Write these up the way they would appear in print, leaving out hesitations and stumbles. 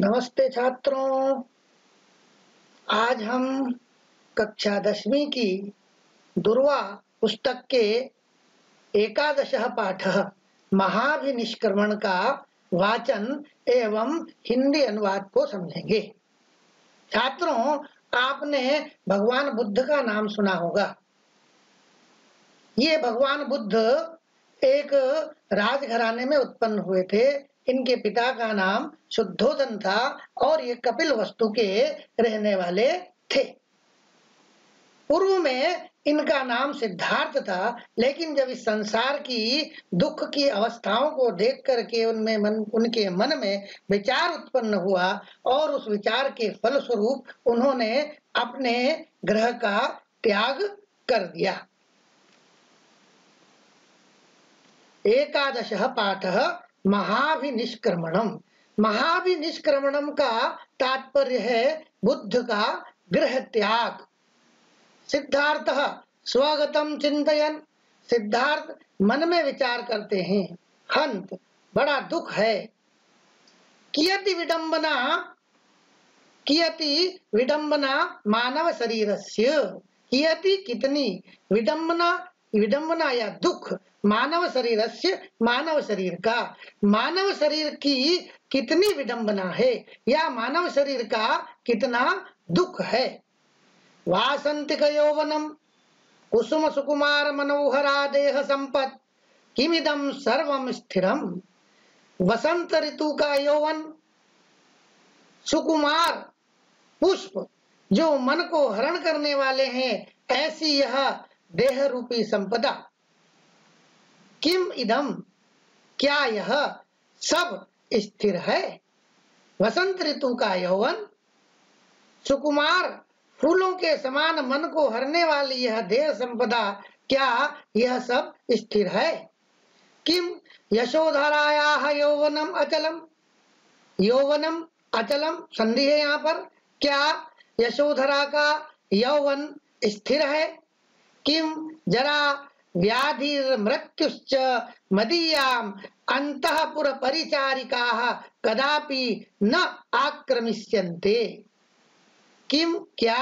नमस्ते छात्रों। आज हम कक्षा 10वीं की दुर्वा पुस्तक के 11 पाठः महाभिनिष्क्रमण का वाचन एवं हिंदी अनुवाद को समझेंगे। छात्रों, आपने भगवान बुद्ध का नाम सुना होगा। ये भगवान बुद्ध एक राजघराने में उत्पन्न हुए थे। इनके पिता का नाम शुद्धोधन था और ये कपिलवस्तु के रहने वाले थे। पूर्व में इनका नाम सिद्धार्थ था, लेकिन जब इस संसार की दुख की अवस्थाओं को देख करके उनके मन में विचार उत्पन्न हुआ और उस विचार के फलस्वरूप उन्होंने अपने ग्रह का त्याग कर दिया। 11 पाठः महाभिनिष्क्रमणम। महाभिनिष्क्रमणम का तात्पर्य है बुद्ध का गृह त्याग। सिद्धार्थ स्वगतम चिंतयन। सिद्धार्थ मन में विचार करते हैं, हंत बड़ा दुख है। कियति विडंबना मानव शरीरस्य। कियति कितनी, विडंबना या दुख मानव शरीरस्य मानव शरीर का। मानव शरीर की कितनी विडंबना है या मानव शरीर का कितना दुख है। वासंतिक यौवनम कुसुम सुकुमार मनोहरा देह संपत् किमिदं सर्वम स्थिरम। वसंत ऋतु का यौवन, सुकुमार पुष्प जो मन को हरण करने वाले हैं, ऐसी यह देह रूपी संपदा। किम इदम, क्या यह सब स्थिर है। वसंत ऋतु का यौवन, सुकुमार फूलों के समान मन को हरने वाली यह देह संपदा, क्या यह सब स्थिर है। किम यशोधरायाः यौवनम अचलम। यौवनम अचलम संधि है यहाँ पर। क्या यशोधरा का यौवन स्थिर है। किम जरा व्याधि मृत्युश्च मदीयाम अंतःपुर परिचारिकाः कदापि न आक्रमिष्यन्ते। किम क्या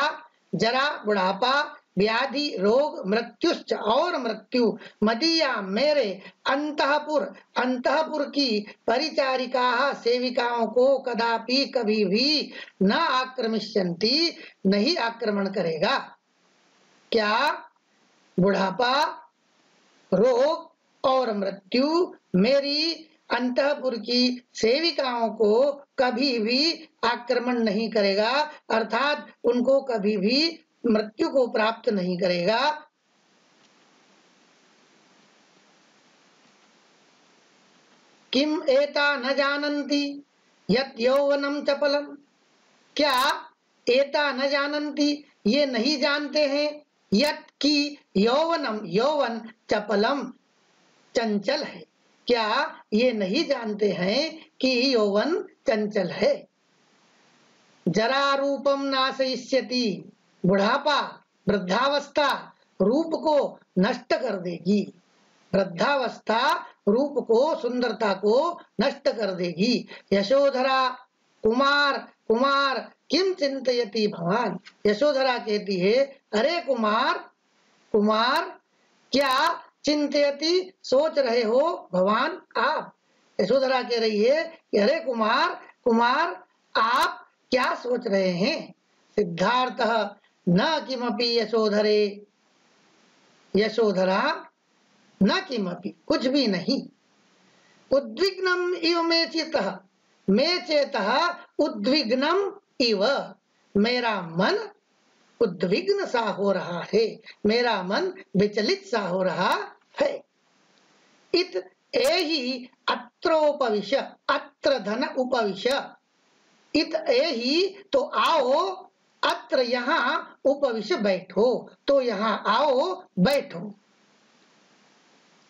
जरा बुढ़ापा, व्याधि रोग, मृत्युश्च और मृत्यु, मदीया मेरे, अंतःपुर की परिचारिकाः सेविकाओं को कदापि कभी भी न आक्रमिष्यन्ति नहीं आक्रमण करेगा। क्या बुढ़ापा, रोग और मृत्यु मेरी अंतःपुर की सेविकाओं को कभी भी आक्रमण नहीं करेगा, अर्थात उनको कभी भी मृत्यु को प्राप्त नहीं करेगा। किम एता न जानन्ति यत् यौवनम चपलम। क्या एता न जानन्ति, ये नहीं जानते हैं, यत् की यौवनम यौवन चपलम चंचल है। क्या ये नहीं जानते हैं कि यौवन चंचल है। जरा रूपम नाशयिष्यति। बुढ़ापा, वृद्धावस्था रूप को नष्ट कर देगी। वृद्धावस्था रूप को, सुंदरता को नष्ट कर देगी। यशोधरा कुमार किम चिंतयति भवान। यशोधरा कहती है, अरे कुमार क्या चिंतयति सोच रहे हो भगवान आप। यशोधरा कह रही है कि अरे कुमार आप क्या सोच रहे हैं। सिद्धार्थ न किमपि यशोधरे। यशोधरा न किमपि कुछ भी नहीं। उद्विग्नम इव मे चेतः उद्विग्नम इव। मेरा मन उद्विग्न सा हो रहा है, मेरा मन विचलित सा हो रहा है। इत एहि अत्रोपविश, अत्र धन उपविश। इत एहि तो आओ, अत्र यहाँ उपविश बैठो, तो यहाँ आओ बैठो।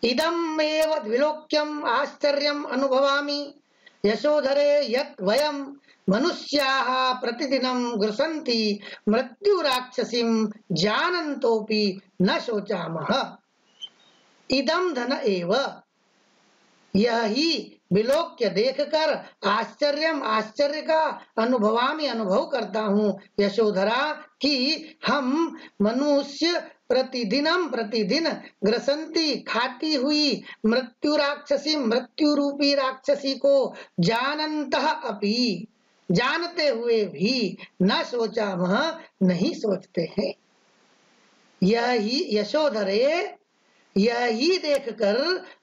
इदम एव द्विलोक्यम आश्चर्यम अनुभवामि यशोधरे यत् वयम मनुष्याः प्रतिदिनं गृह्णन्ति मृत्यु राक्षसीं जानन्तोपि न शोचामः। इदम धन एव, यह ही विलोक्य देखकर आश्चर्यम आश्चर्य का अनुभवामि अनुभव करता हूँ यशोधरा कि हम मनुष्य प्रतिदिनम प्रतिदिन ग्रसंती खाती हुई मृत्यु राक्षसी मृत्यु रूपी राक्षसी को जानन्तः अपि जानते हुए भी न सोचा वह नहीं सोचते हैं। यही यशोधरे यही देखकर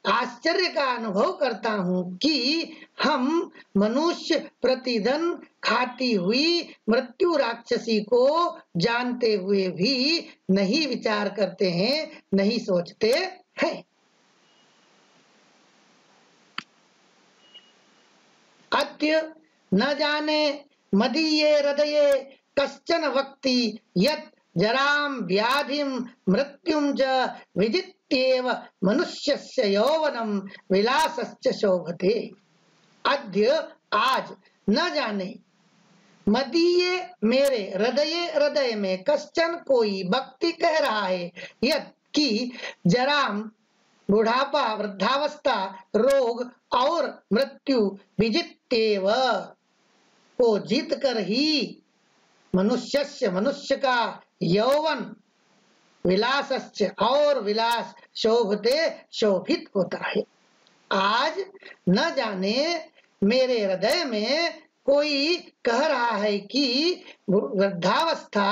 आश्चर्य का अनुभव करता हूँ कि हम मनुष्य प्रतिदिन खाती हुई मृत्यु राक्षसी को जानते हुए भी नहीं विचार करते हैं, नहीं सोचते हैं। अद्य न जाने मदीये हृदये कश्चन वक्ति यत् जरां व्याधिं मृत्युं च विजित्येव मनुष्यस्य यौवनं विलासश्च शोभते। अद्य आज न जाने मदीये मेरे हृदय में कश्चन कोई भक्ति कह रहा है यत् कि जराम बुढ़ापा वृद्धावस्था रोग और मृत्यु विजित्येव को जीत कर ही मनुष्य का यौवन विलासश्च और विलास शोभते शोभित होता है। आज न जाने मेरे हृदय में कोई कह रहा है कि वृद्धावस्था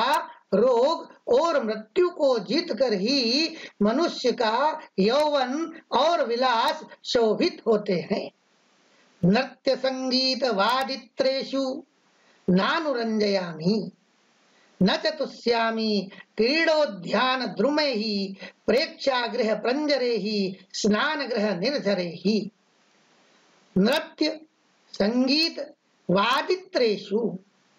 रोग और मृत्यु को जीत कर ही मनुष्य का यौवन और विलास शोभित होते हैं। नृत्य संगीत वादित्रेषु नानुरंजयामि न चतुष्यामि क्रीडोद्यान द्रुमैः प्रेक्षागृह प्रंजरैः स्नानगृह निर्झरैः। नृत्य संगीत वादित्रेषु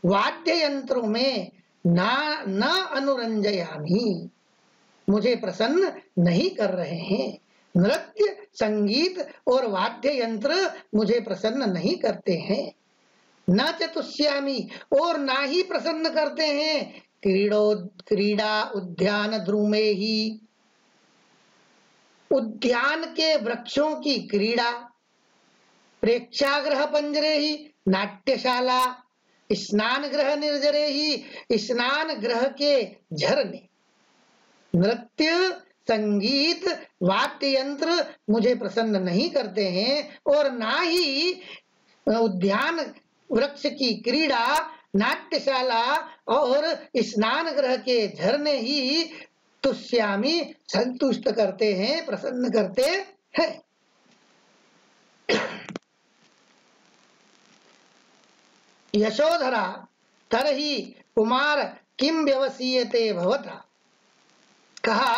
वाद्य यंत्रों में न अनुरंजयामि मुझे प्रसन्न नहीं कर रहे हैं। नृत्य संगीत और वाद्य यंत्र मुझे प्रसन्न नहीं करते हैं। न चतुष्यामि और ना ही प्रसन्न करते हैं क्रीड़ा उद्यान द्रुमे ही उद्यान के वृक्षों की क्रीड़ा प्रेक्षागृह पंजरे ही नाट्यशाला स्नान गृह निर्जरे ही स्नान गृह के झरने। नृत्य संगीत वाद्य यंत्र मुझे प्रसन्न नहीं करते हैं और ना ही उद्यान वृक्ष की क्रीड़ा नाट्यशाला और स्नान गृह के झरने ही तुष्यामी संतुष्ट करते हैं प्रसन्न करते हैं। यशोधरा तरहि कुमार किम व्यवसीयते भवता। कहा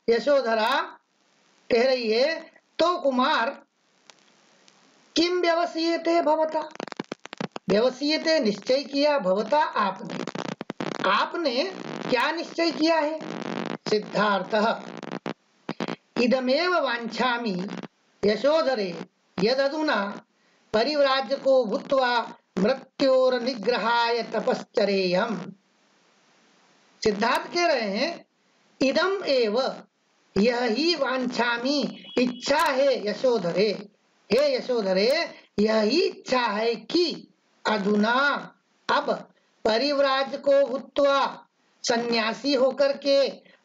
यशोधरा कह रही है तो कुमार किम व्यवसीयते भवता व्यवसीयते निश्चय किया भवता आपने क्या निश्चय किया है। सिद्धार्थः इदमेव वाञ्छामि यशोधरे यदधुना परिव्राजको भूत्वा मृत्योर निग्रहाय तपश्चरेयम्। सिद्धार्थ कह रहे हैं इदम एव यह ही वांछामी इच्छा है यशोधरे हे यशोधरे यह ही इच्छा है कि अधुना अब परिव्राज को भूत्वा सन्यासी होकर के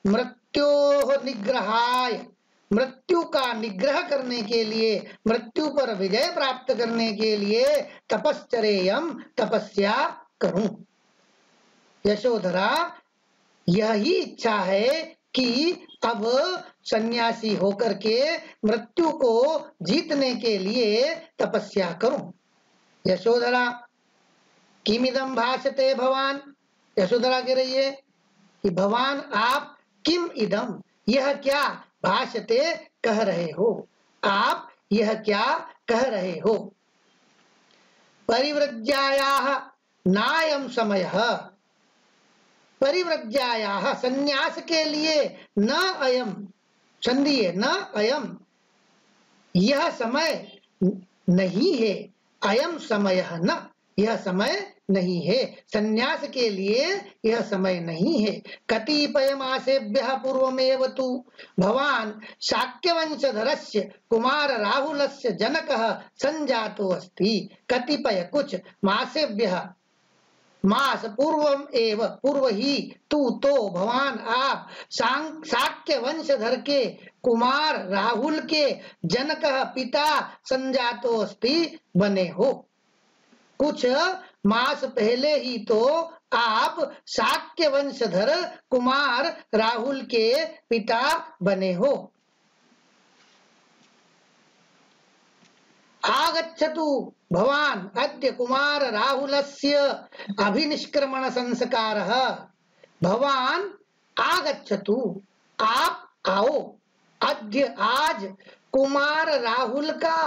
मृत्यो निग्रहाय मृत्यु का निग्रह करने के लिए मृत्यु पर विजय प्राप्त करने के लिए तपश्चरेयम तपस्या करूं। यशोधरा यही इच्छा है कि अब सन्यासी होकर के मृत्यु को जीतने के लिए तपस्या करूं। यशोधरा किमिदं भाषते भवान। यशोधरा कह रही है कि भगवान आप किम इदम यह क्या भाषते कह रहे हो आप यह क्या कह रहे हो। परिव्रज्यायाः नायं समयः परिव्रज्यायाः संन्यास के लिए न अयम संधि है न अयम यह समय नहीं है अयम समय न यह समय नहीं है, संन्यास के लिए यह समय नहीं है। कतिपय मासेभ्यः पूर्वमेव तु भवान् शाक्यवंशधरस्य कुमार राहुलस्य जनकः संजातो अस्ति। कतिपय कुछ मासेभ्यः मास पूर्वम एव पूर्व ही तो भवान आप शाक्य वंशधर के कुमार राहुल के जनक पिता संजातो अस्ति बने हो। कुछ मास पहले ही तो आप शाक्य वंशधर कुमार राहुल के पिता बने हो। आगच्छतु भवान अद्य कुमार राहुलस्य अभिनिष्क्रमण संस्कारः। भवान आगच्छतु आप आओ, अद्य आज कुमार राहुल का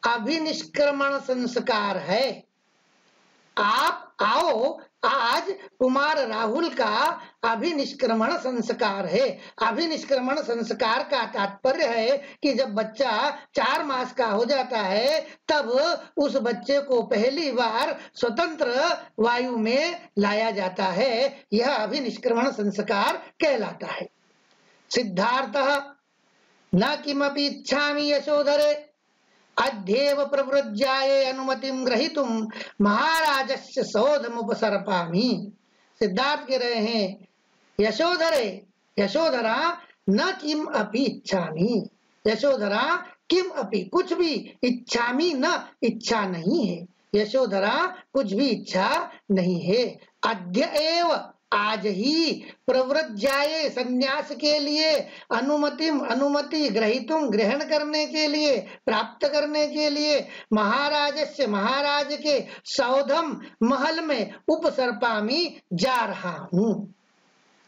अभिनिष्क्रमण संस्कार है। आप आओ, आज कुमार राहुल का अभिनिष्क्रमण संस्कार है। अभिनिष्क्रमण संस्कार का तात्पर्य है कि जब बच्चा 4 मास का हो जाता है तब उस बच्चे को पहली बार स्वतंत्र वायु में लाया जाता है। यह अभिनिष्क्रमण संस्कार कहलाता है। सिद्धार्थः न किमपि इच्छामि यशोधरे अद्येव प्रवृज्याये अनुमतिं ग्रहीतुं महाराजस्य सौधमुपसर्पामि। सिद्धार्थ कह रहे हैं, यशोधरे यशोधरा न किम अपि इच्छामि। यशोधरा किम अपि कुछ भी, इच्छामि न इच्छा नहीं है। यशोधरा कुछ भी इच्छा नहीं है। अद्य एव आज ही प्रवृज्याये संन्यास के लिए अनुमति ग्रहीतुम ग्रहण करने के लिए प्राप्त करने के लिए महाराजस्य महाराज के सौधम महल में उपसर्पामि जा रहा हूँ।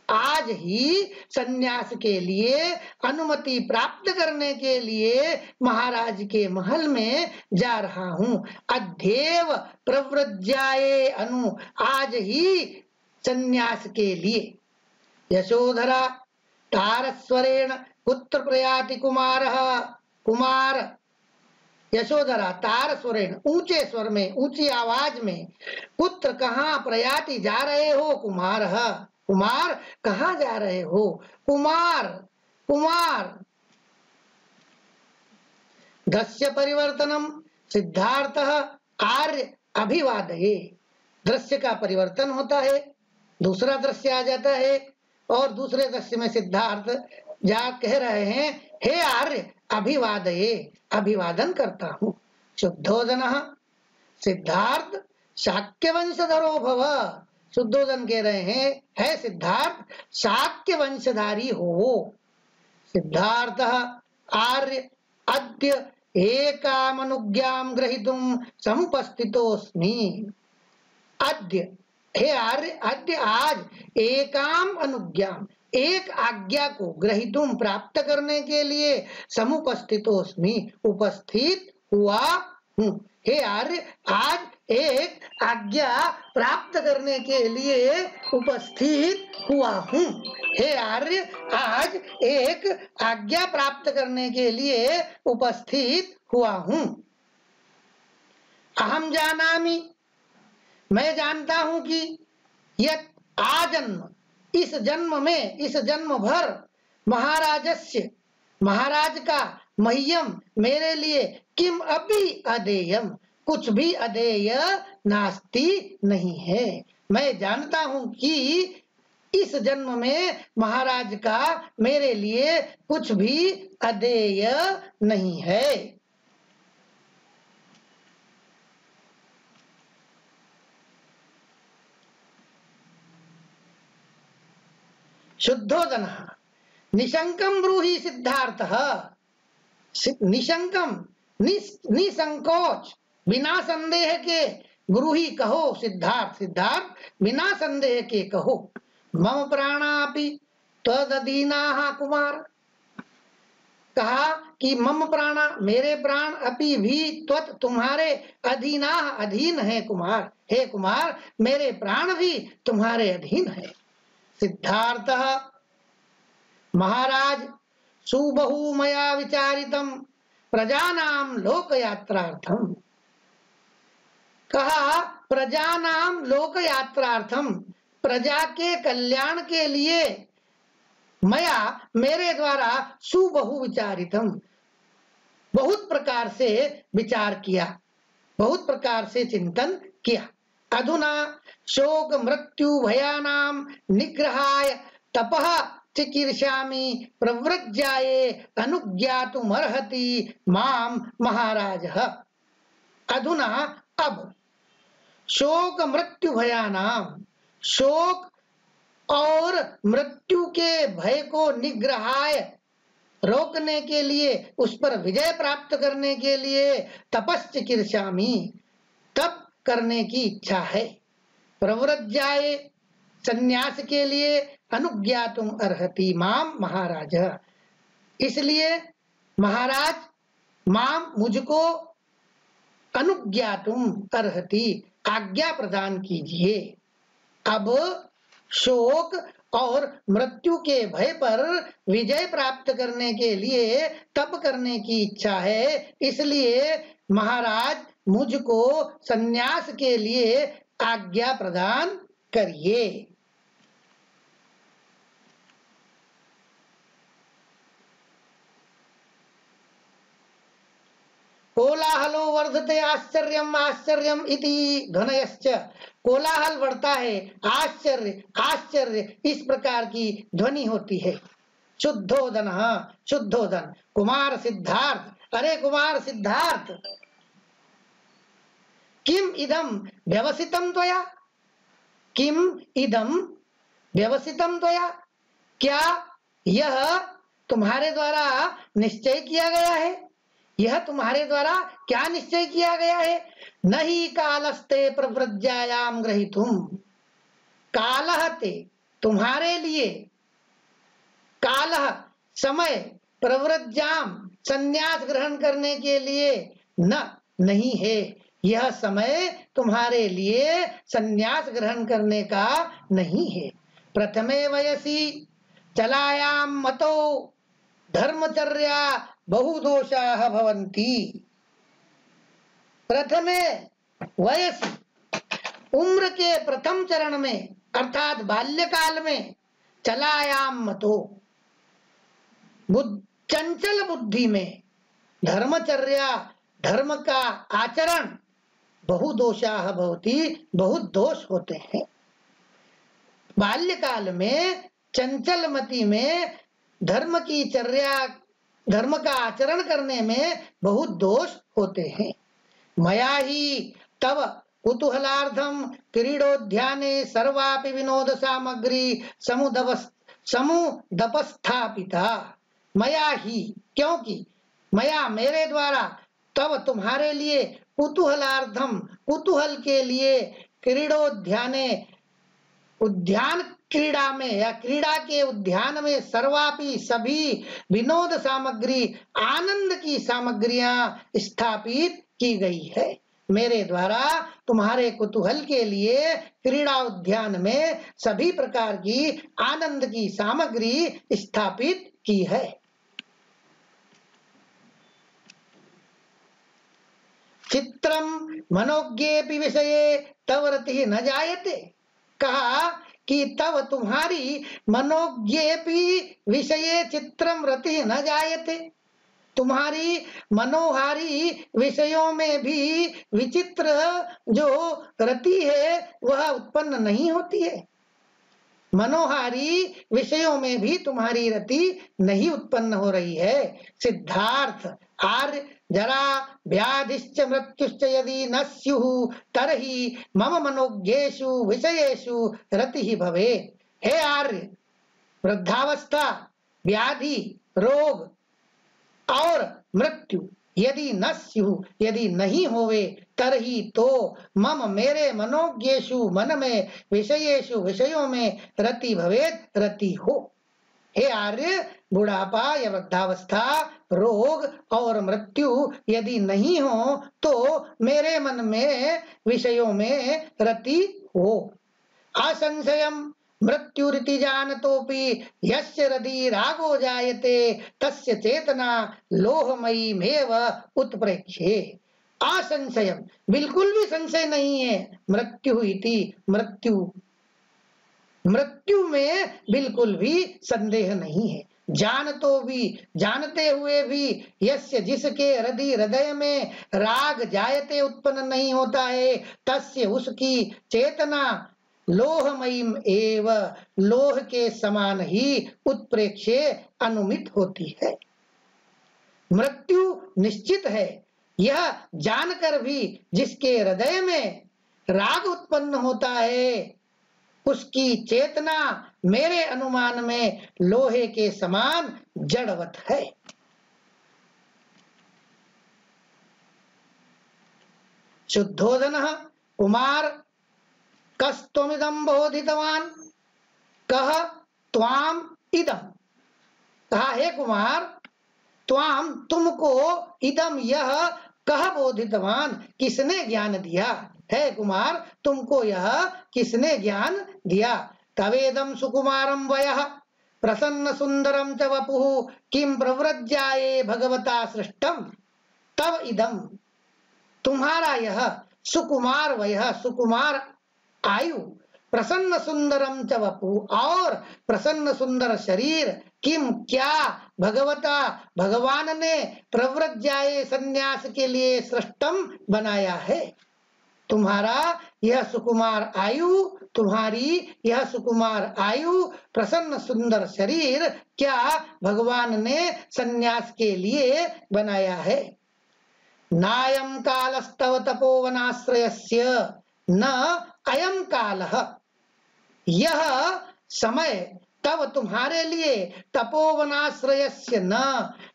आज ही संन्यास के लिए अनुमति प्राप्त करने के लिए महाराज के महल में जा रहा हूँ। अद्येव प्रवृज्याये अनु आज ही संन्यास के लिए। यशोधरा तारस्वरेण पुत्र प्रयाति कुमारः। कुमार यशोधरा तार स्वरेण ऊंचे स्वर में ऊंची आवाज में पुत्र कहाँ प्रयाति जा रहे हो कुमारः। कुमार कहाँ जा रहे हो। कुमार कुमार दृश्य परिवर्तनम सिद्धार्थः आर्य अभिवादये। दृश्य का परिवर्तन होता है, दूसरा दृश्य आ जाता है और दूसरे दृश्य में सिद्धार्थ जा कह रहे हैं, हे आर्य अभिवादये, अभिवादन करता हूँ। शुद्धोदनः सिद्धार्थ शाक्य वंशधरो भव। शुद्धोदन कह रहे हैं, है सिद्धार्थ शाक्य वंशधारी हो। सिद्धार्थः आर्य अद्य एकामनुज्ञां ग्रहीतुं समुपस्थितोऽस्मि। अद्य हे आर्य अद्य आज एकाम अनुज्ञाम एक आज्ञा को ग्रहीतुम प्राप्त करने के लिए समुपस्थितोस्मि उपस्थित हुआ हूँ। हे आर्य आज एक आज्ञा प्राप्त करने के लिए उपस्थित हुआ हूँ। हे आर्य आज एक आज्ञा प्राप्त करने के लिए उपस्थित हुआ हूँ। अहम जानामि मैं जानता हूं कि यत आजन्म इस जन्म में इस जन्म भर महाराजस्य महाराज का मह्यम मेरे लिए किम अपि अदेयम कुछ भी अदेय नास्ति नहीं है। मैं जानता हूं कि इस जन्म में महाराज का मेरे लिए कुछ भी अदेय नहीं है। शुद्धोदनः निशंकम ब्रूहि सिद्धार्थः। निशंकम निसंकोच बिना संदेह के ब्रूहि कहो सिद्धार्थ। सिद्धार्थ बिना संदेह के कहो। मम प्राणापि त्वदधीनाः कुमार। कहा कि मम प्राणा मेरे प्राण अपि भी त्वत तुम्हारे अधीनाः अधीन है कुमार। हे कुमार मेरे प्राण भी तुम्हारे अधीन है। सिद्धार्थः महाराज सुबहु मया विचारितम प्रजानाम लोकयात्रार्थम। कहा प्रजानाम लोक यात्रार्थम, प्रजा के कल्याण के लिए मया मेरे द्वारा सुबहु विचारितम, बहुत प्रकार से विचार किया, बहुत प्रकार से चिंतन किया। अधुना शोक मृत्यु भयानाम निग्रहाय तपः चिकीर्षामि प्रव्रज्याये अनुज्ञातुमर्हति माम महाराजः। अधुना अब शोक मृत्यु भयानाम, शोक और मृत्यु के भय को निग्रहाय रोकने के लिए, उस पर विजय प्राप्त करने के लिए तपश्चिकीर्षामि, तप करने की इच्छा है। प्रव्रज्याये संन्यास के लिए, अनुज्ञातुम अर्हति माम महाराज, इसलिए महाराज माम मुझको, अनुज्ञातुम अर्हति आज्ञा प्रदान कीजिए। अब शोक और मृत्यु के भय पर विजय प्राप्त करने के लिए तप करने की इच्छा है, इसलिए महाराज मुझको संन्यास के लिए आज्ञा प्रदान करिए। कोलाहलो वर्धते आश्चर्यम आश्चर्यम इति ध्वनयश्च, कोलाहल बढ़ता है, आश्चर्य आश्चर्य इस प्रकार की ध्वनि होती है। शुद्धोदन, शुद्धोदन कुमार सिद्धार्थ, अरे कुमार सिद्धार्थ, किम इदम व्यवसितम त्वया, किम इदम व्यवसितम त्वया, क्या यह तुम्हारे द्वारा निश्चय किया गया है? यह तुम्हारे द्वारा क्या निश्चय किया गया है? नहीं कालस्ते प्रव्रज्यायाम ग्रहीतुम, कालह ते तुम्हारे लिए, कालह समय, प्रव्रज्याम संन्यास ग्रहण करने के लिए न नहीं है, यह समय तुम्हारे लिए संन्यास ग्रहण करने का नहीं है। प्रथमे वयसी चलायाम मतो धर्मचर्या बहुदोषाः भवन्ति, प्रथमे वयसी उम्र के प्रथम चरण में अर्थात बाल्यकाल में, चलायाम मतो चंचल बुद्धि में, धर्मचर्या धर्म का आचरण, बहुदोषाः भवति बहुत दोष होते हैं। बाल्यकाल में चंचल मति में धर्म की चर्या, धर्म का आचरण करने में बहुत दोष होते हैं। मया ही तव कुतूहलार्थम क्रीडोद्याने सर्वापि विनोद सामग्री समुदपस्थापिता, मया ही क्योंकि, मया मेरे द्वारा, तब तुम्हारे लिए, कुतूहलार्थम कुतूहल के लिए, क्रीडोद्याने उद्यान क्रीड़ा में या क्रीड़ा के उद्यान में, सर्वापि सभी, विनोद सामग्री आनंद की सामग्रियां स्थापित की गई है। मेरे द्वारा तुम्हारे कुतूहल के लिए क्रीड़ा उद्यान में सभी प्रकार की आनंद की सामग्री स्थापित की है। चित्रम मनोज्ञेपि विषये तव रतिः न जायते, कहा कि तब तुम्हारी मनोज्ञेपि विषये चित्रम रतिः न जायते, तुम्हारी मनोहारी विषयों में भी विचित्र जो रति है वह उत्पन्न नहीं होती है। मनोहारी विषयों में भी तुम्हारी रति नहीं उत्पन्न हो रही है। सिद्धार्थ, आर्य जरा व्याधिश्च मृत्युश्च यदि न स्युः तर्हि मम मनोज्ञेषु विषयेषु रतिः भवेत्। हे आर्य, वृद्धावस्था, व्याधि, रोग और मृत्यु यदि न स्युः, यदि नहीं होवे, तरही तो मम मेरे मनोज्ञेषु मन में, विषयेषु विषयों में, रति भवेत् रति हो। हे आर्य, बुढ़ापा या वृद्धावस्था, रोग और मृत्यु यदि नहीं हो तो मेरे मन में, विषयों में रति हो। असंशयम् मृत्युरिति जानतोपि यस्य हृदि रागो जायते तस्य चेतना लोहमयीमेव उत्प्रेक्ष्ये। असंशयम, बिल्कुल भी संशय नहीं है। मृत्यु इति, मृत्यु, मृत्यु में बिल्कुल भी संदेह नहीं है। जानतो भी, जानते हुए भी, यस्य, जिसके हृदय में राग जायते, उत्पन्न नहीं होता है, तस्य, उसकी चेतना लोहमयीम एव, लोह के समान ही उत्प्रेक्षे अनुमित होती है। मृत्यु निश्चित है, यह जानकर भी जिसके हृदय में राग उत्पन्न होता है, उसकी चेतना मेरे अनुमान में लोहे के समान जड़वत है। शुद्धोदनः कुमार कस्त्वमिदं बोधितवान, कह त्वाम इदम, कहा हे कुमार, त्वाम, तुमको, इदम, यह, कह बोधितवान, किसने ज्ञान दिया है कुमार, तुमको यह किसने ज्ञान दिया। तवेदम सुकुमारम वयः प्रसन्न सुंदरम च वपुः किम प्रव्रज्याये भगवता सृष्टम, तब इदम, तुम्हारा यह सुकुमार वयः, सुकुमार आयु, प्रसन्न सुंदरम च वपु, और प्रसन्न सुंदर शरीर, किम, क्या, भगवता, भगवान ने, प्रव्रज्याये, संन्यास के लिए, सृष्टम, बनाया है। तुम्हारा यह सुकुमार आयु, तुम्हारी यह सुकुमार आयु, प्रसन्न सुंदर शरीर, क्या भगवान ने संन्यास के लिए बनाया है। नायं कालस्तव तपोवनाश्रयस्य न अयं कालः, यह समय तब तुम्हारे लिए तपोवनाश्रयस्य न,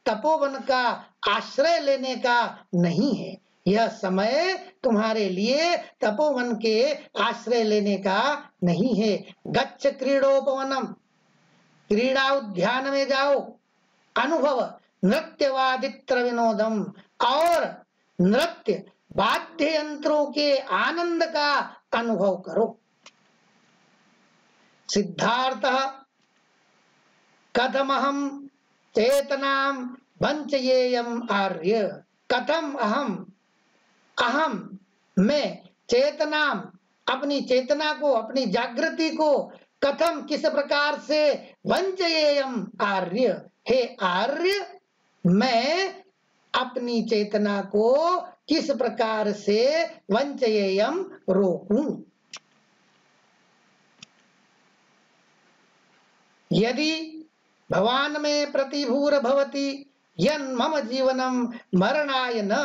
तपोवन का आश्रय लेने का नहीं है। यह समय तुम्हारे लिए तपोवन के आश्रय लेने का नहीं है। गच्छ क्रीडोपवनम, क्रीड़ा उद्यान में जाओ, अनुभव नृत्यवादित्र विनोदम, और नृत्य वाद्य यंत्रों के आनंद का अनुभव करो। सिद्धार्थः कथमहं चेतनां वंचयेयम् आर्य, कथम अहम, अहम मैं, चेतनाम, अपनी चेतना को, अपनी जागृति को, कथम, किस प्रकार से, वंचयेयम् आर्य, हे आर्य, मैं अपनी चेतना को किस प्रकार से, वंचयेयम्, रोकूं। यदि भवान में प्रतिभूर भवति यन्मम जीवनम मरणाय न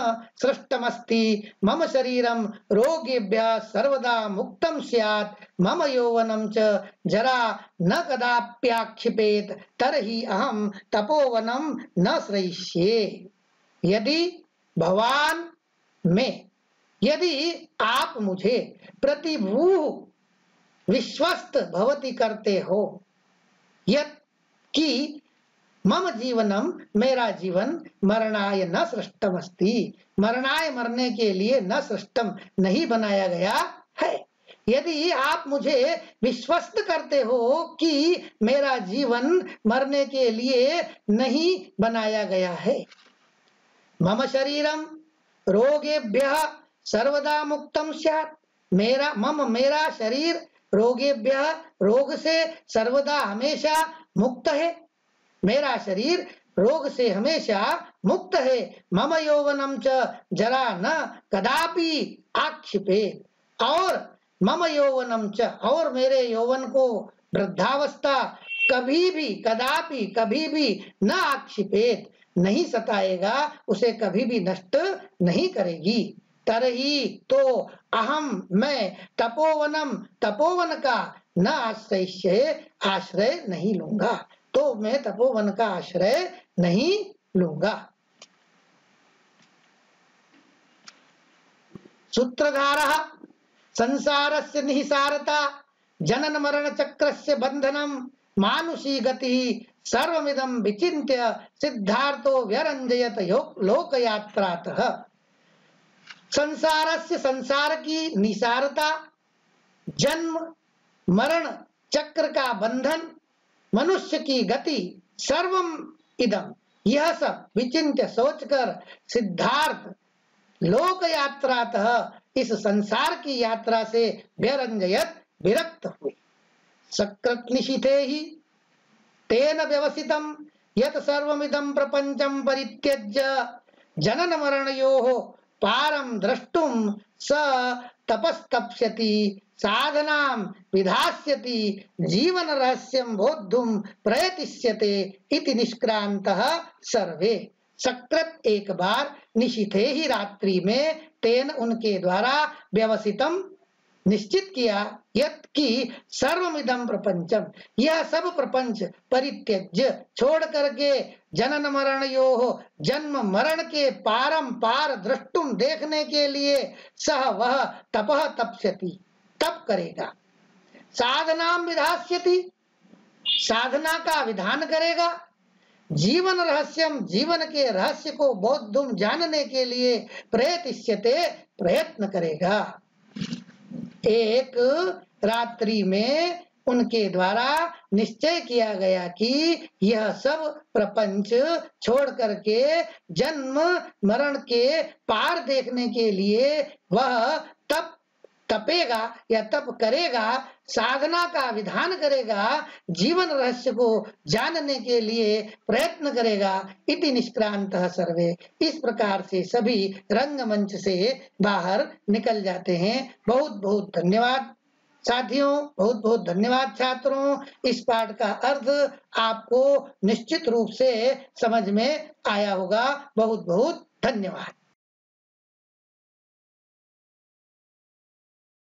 सृष्टमस्ति, मम शरीरम रोगेभ्यः सर्वदा मुक्तम स्यात्, मम यौवनम च जरा न कदाप्याक्षिपेत, तर्हि अहम तपोवनम न श्रयिष्ये। यदि भवान में, यदि आप मुझे प्रतिभू विश्वस्त भवति करते हो, यत् कि मम जीवनम, मेरा जीवन, मरणाय न सृष्टम अस्ति, मरणाय, मरने के लिए, न सृष्टम, नहीं बनाया गया है। यदि आप मुझे विश्वस्त करते हो कि मेरा जीवन मरने के लिए नहीं बनाया गया है। मम शरीरम रोगेभ्यः सर्वदा मुक्तम स्यात्, मेरा, मम, मेरा शरीर, रोगेभ्यः, रोग से, सर्वदा, हमेशा, मुक्त है, मेरा शरीर रोग से हमेशा मुक्त है। मम यौवनम च जरा न कदापि आक्षिपेत, और मम यौवनम च, और मेरे यौवन को वृद्धावस्था कभी भी, कदापि, कभी भी, न आक्षिपेत, नहीं सताएगा, उसे कभी भी नष्ट नहीं करेगी। तरही, तो, अहम, मैं, तपोवनम, तपोवन का, न आश्रय, आश्रय नहीं लूंगा, तो मैं तपोवन का आश्रय नहीं लूंगा। सूत्रधारः संसारस्य निहिसारता जनन मरण चक्रस्य बंधनम मानुषी गति सर्वमिदं विचिन्त्य सिद्धार्थो व्यरंजयत लोकयात्रातः। संसारस्य, संसार की निसारता, जन्म मरण चक्र का बंधन, मनुष्य की गति, सर्वम इदम, यह सब विचिंत्य, सोचकर, सिद्धार्थ लोक यात्रातः इस संसार की यात्रा से व्यरंजयत विरक्त हुए। सकृत निशिथे ही तेन व्यवसितम यत सर्वमिदं प्रपंचम परित्यज्य जनन मरणयोः पारं द्रष्टुम स तपस्तप्स्यति साधनां विधास्यति जीवन रहस्यं बोद्धुम प्रयतिष्यते इति निष्क्रांतः सर्वे। सकृत एक बार, निशिथे ही रात्रि में, तेन उनके द्वारा, व्यवसितम निश्चित किया, यत् की सर्वमिदं प्रपंचम यह सब प्रपंच, परित्यज्य छोड़ करके, जनन मरणयोः जन्म मरण के पारम पार दृष्टुम देखने के लिए, सह वह तपः तप्स्यति तप करेगा, साधनाम विधास्यति साधना का विधान करेगा, जीवन रहस्यम जीवन के रहस्य को बोद्धुम जानने के लिए, प्रयतिष्यते प्रयत्न करेगा। एक रात्रि में उनके द्वारा निश्चय किया गया कि यह सब प्रपंच छोड़ करके जन्म मरण के पार देखने के लिए वह तपेगा या तप करेगा, साधना का विधान करेगा, जीवन रहस्य को जानने के लिए प्रयत्न करेगा। इति निष्क्रांतः सर्वे। इस प्रकार से सभी रंगमंच से बाहर निकल जाते हैं। बहुत बहुत धन्यवाद साथियों, बहुत बहुत धन्यवाद छात्रों। इस पाठ का अर्थ आपको निश्चित रूप से समझ में आया होगा। बहुत बहुत धन्यवाद।